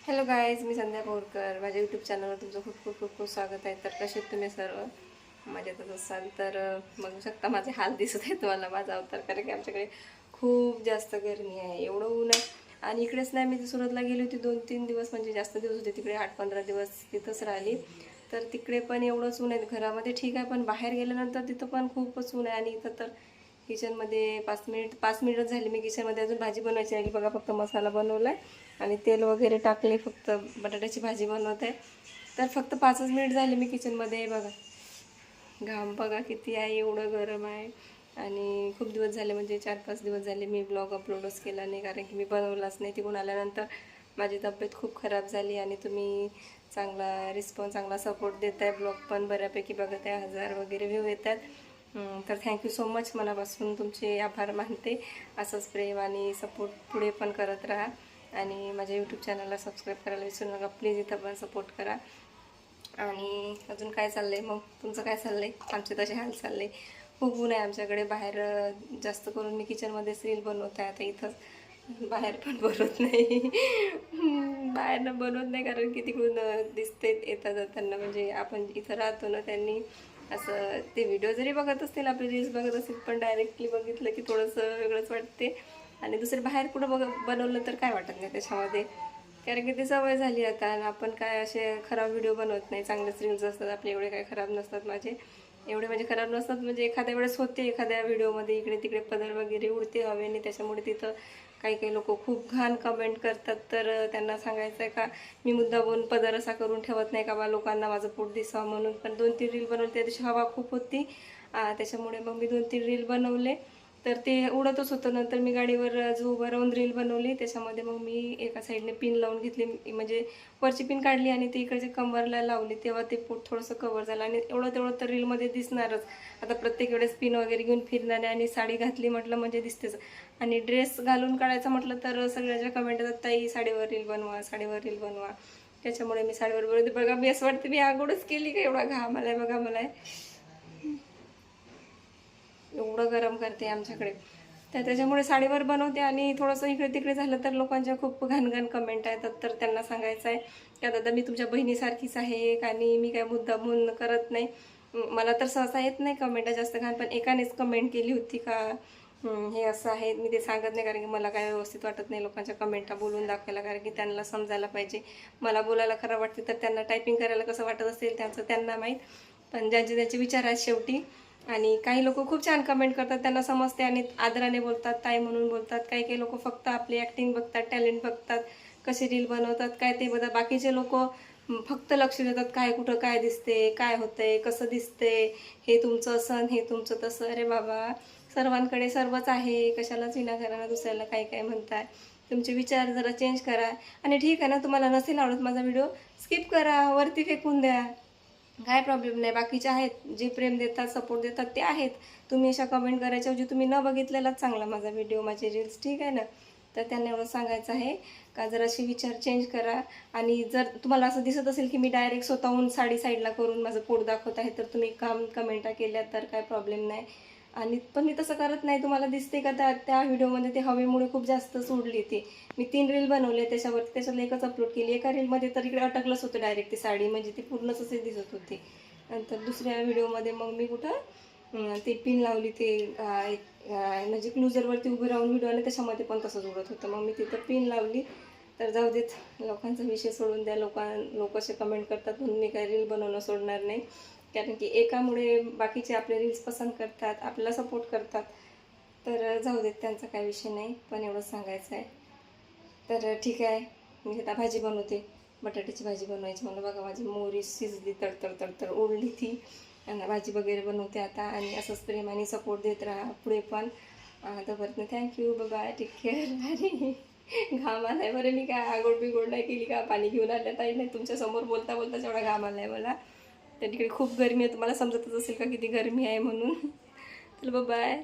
Hello guys, मी संध्या बोरकर. माझ्या YouTube चॅनलवर तुमचं खूप खूप खूप खूप स्वागत आहे. तर कसे तुम्ही सर्व मजेतच असाल तर बघू शकता माझे हाल दिसत आहे तुम्हाला माझा अवतार. कारण की आमच्याकडे खूप जास्त गरमी आहे, एवढं ऊन आहे. आणि इकडेच नाही, मी सुरतला गेली होती 2-3 दिवस, म्हणजे जास्त दिवस होते तिकडे, 8-15 दिवस तिथंच राहिली. तर तिकडे पण एवढंच ऊन आहे. घरामध्ये ठीक आहे, पण बाहेर गेल्यानंतर तिथं पण खूपच ऊन आहे. आणि इथं तर किचनमध्ये 5 मिनिटच झाली, मी किचनमध्ये अजून भाजी बनवायची राहिली. बघा, फक्त मसाला बनवला आहे आणि तेल वगैरे टाकले, फक्त बटाट्याची भाजी बनवत आहे. तर फक्त 5च मिनिट झाले मी किचनमध्ये. बघा घाम बघा किती आहे, एवढं गरम आहे. आणि खूप दिवस झाले, म्हणजे 4-5 दिवस झाले मी ब्लॉग अपलोडच केला नाही, कारण की मी बनवलाच नाही. तिकडून आल्यानंतर माझी तब्येत खूप खराब झाली आणि तुम्ही चांगला रिस्पॉन्स, चांगला सपोर्ट देत आहे. ब्लॉग पण बऱ्यापैकी बघत आहे, 1000 वगैरे व्ह्यू येतात. तर थँक्यू सो मच, मनापासून तुमचे आभार मानते. असंच प्रेम आणि सपोर्ट पुढे पण करत राहा. आणि माझ्या यूट्यूब चॅनलला सबस्क्राईब करायला विसरू नका प्लीज, इथं पण सपोर्ट करा. आणि अजून काय चाललं आहे मग, तुमचं काय चाललं आहे? आमचे तसे हाल चालले आहे. खूप ऊन आहे आमच्याकडे. बाहेर जास्त करून मी किचनमध्येच रील बनवत आहे आता. इथंच बाहेर पण बनवत नाही. बाहेरनं बनवत नाही, कारण की तिकडून दिसते येता जाताना. म्हणजे आपण इथं राहतो ना, त्यांनी असं ते व्हिडिओ जरी बघत असतील, आपले रील्स बघत असतील, पण डायरेक्टली बघितलं की थोडंसं वेगळंच वाटते. आणि दुसरं बाहेर कुठं बनवलं तर काय वाटत नाही त्याच्यामध्ये, कारण की ती सवय झाली आता. आणि आपण काय असे खराब व्हिडिओ बनवत नाही, चांगलेच रील्स असतात आपले. एवढे काय खराब नसतात माझे, एवढे म्हणजे खराब नसतात. म्हणजे एखाद्या वेळेस होते, एखाद्या व्हिडिओमध्ये इकडे तिकडे पदर वगैरे उडते हवेने, त्याच्यामुळे तिथं काही काही लोक खूप घाण कमेंट करतात. तर त्यांना सांगायचं आहे का, मी मुद्दामून पदर असा करून ठेवत नाही का बा लोकांना माझं पोट दिसावं म्हणून. पण 2-3 रील बनवले, त्या दिवशी हवा खूप होती, त्याच्यामुळे मग मी 2-3 रील बनवले. तर ते उडतच होतं. नंतर मी गाडीवर जो उभं राहून रील बनवली, त्याच्यामध्ये मग मी एका साईडने पिन लावून घेतली, म्हणजे वरची पिन काढली आणि ती इकडचे कमरला लावली, तेव्हा ते पोट थोडंसं कवर झालं. आणि एवढं तेवढं तर रीलमध्ये दिसणारच. आता प्रत्येक वेळेस पिन वगैरे घेऊन फिरणार आहे, आणि साडी घातली म्हटलं म्हणजे दिसतेच. आणि ड्रेस घालून काढायचं म्हटलं तर सगळ्याच्या कमेंट येतात, ताई साडीवर रील बनवा, साडीवर रील बनवा. त्याच्यामुळे मी साडीवर बनवते. बघा, मी असं वाटतं मी आंघोळच केली का, एवढा घाम आलाय बघा मला. एवढं गरम करते आमच्याकडे. तर त्याच्यामुळे साडीवर बनवते. आणि थोडंसं इकडे तिकडे झालं तर लोकांच्या खूप घाण कमेंट येतात. तर त्यांना सांगायचं आहे का, दादा मी तुमच्या बहिणीसारखीच आहे, आणि मी काय मुद्दामून करत नाही. मला तर सहसा येत नाही कमेंट जास्त घाण, पण एकानेच कमेंट केली होती का हे असं आहे. मी ते सांगत नाही, कारण की मला काय व्यवस्थित वाटत नाही लोकांच्या कमेंटा बोलून दाखवायला, कारण की त्यांना समजायला पाहिजे. मला बोलायला खरं वाटते, तर त्यांना टायपिंग करायला कसं वाटत असेल त्यांचं त्यांना माहीत. पण ज्यांचे त्यांचे विचार आहेत शेवटी. आणि काही लोक खूप छान कमेंट करतात, त्यांना समजते आणि आदराने बोलतात, ताई म्हणून बोलतात. काही काही लोक फक्त आपली ॲक्टिंग बघतात, टॅलेंट बघतात, कसे रील बनवतात काय ते बघतात. बाकीचे लोक फक्त लक्ष देतात, काय कुठं काय दिसते, काय होतंय, कसं दिसते, हे तुमचं असं, हे तुमचं तसं. अरे बाबा, सर्वांकडे सर्वच आहे, कशालाच विनाकारण दुसऱ्याला काय काय म्हणताय. तुमचे विचार जरा चेंज करा. आणि ठीक आहे ना, तुम्हाला नसेल आवडत माझा व्हिडिओ, स्किप करा, वरती फेकून द्या, काय प्रॉब्लेम नाही. बाकीचे आहेत जे प्रेम देतात, सपोर्ट देतात, ते आहेत. तुम्ही अशा कमेंट करायच्या ऐवजी तुम्ही न बघितलेलाच चांगला माझा व्हिडिओ, माझे रील्स, ठीक आहे ना. तर त्यांना एवढं सांगायचं आहे का, जर असे विचार चेंज करा. आणि जर तुम्हाला असं दिसत असेल की मी डायरेक्ट स्वतःहून साडी साईडला करून माझं पोट दाखवत आहे, तर तुम्ही कमेंटा केल्या तर काय प्रॉब्लेम नाही. आणि पण मी तसं करत नाही. तुम्हाला दिसते का त्या व्हिडिओमध्ये ते हवेमुळे खूप जास्त सोडली ती. मी 3 रील बनवले त्याच्यावरती, त्याच्यातलं एकच अपलोड केली. एका रीलमध्ये तर इकडे अटकलंच होतं डायरेक्ट ती साडी, म्हणजे ती पूर्णच असे दिसत होती. नंतर दुसऱ्या व्हिडिओमध्ये मग मी कुठं ते पिन लावली, ते म्हणजे क्लुजरवरती उभं राहून व्हिडिओ आले, त्याच्यामध्ये पण तसंच उडत होतं. मग मी तिथं पिन लावली. तर जाऊ देत, लोकांचा विषय सोडून द्या. लोक असे कमेंट करतात म्हणून मी काही रील बनवणं सोडणार नाही, कारण की एकामुळे बाकीचे आपले रील्स पसंत करतात, आपल्याला सपोर्ट करतात. तर जाऊ देत, त्यांचा काही विषय नाही, पण एवढंच सांगायचं आहे. तर ठीक आहे, मी आता भाजी बनवते, बटाट्याची भाजी बनवायची मला. बघा माझी मोहरी शिजली, तडतड तडतड ओढली ती, आणि भाजी वगैरे बनवते आता. आणि असंच प्रेमाने सपोर्ट देत राहा पुढे पण. तोपर्यंत थँक्यू, बाय, टेक केअर. आणि घाम आलाय बरं, मी काय आंघोळ बिघोळ नाही केली का, पाणी घेऊन आल्या ताई नाही, तुमच्यासमोर बोलता बोलता जेवढा घाम आलाय मला. तर तिकडे खूप गरमी आहे, तुम्हाला समजतच असेल का किती गरमी आहे म्हणून. चल बाय.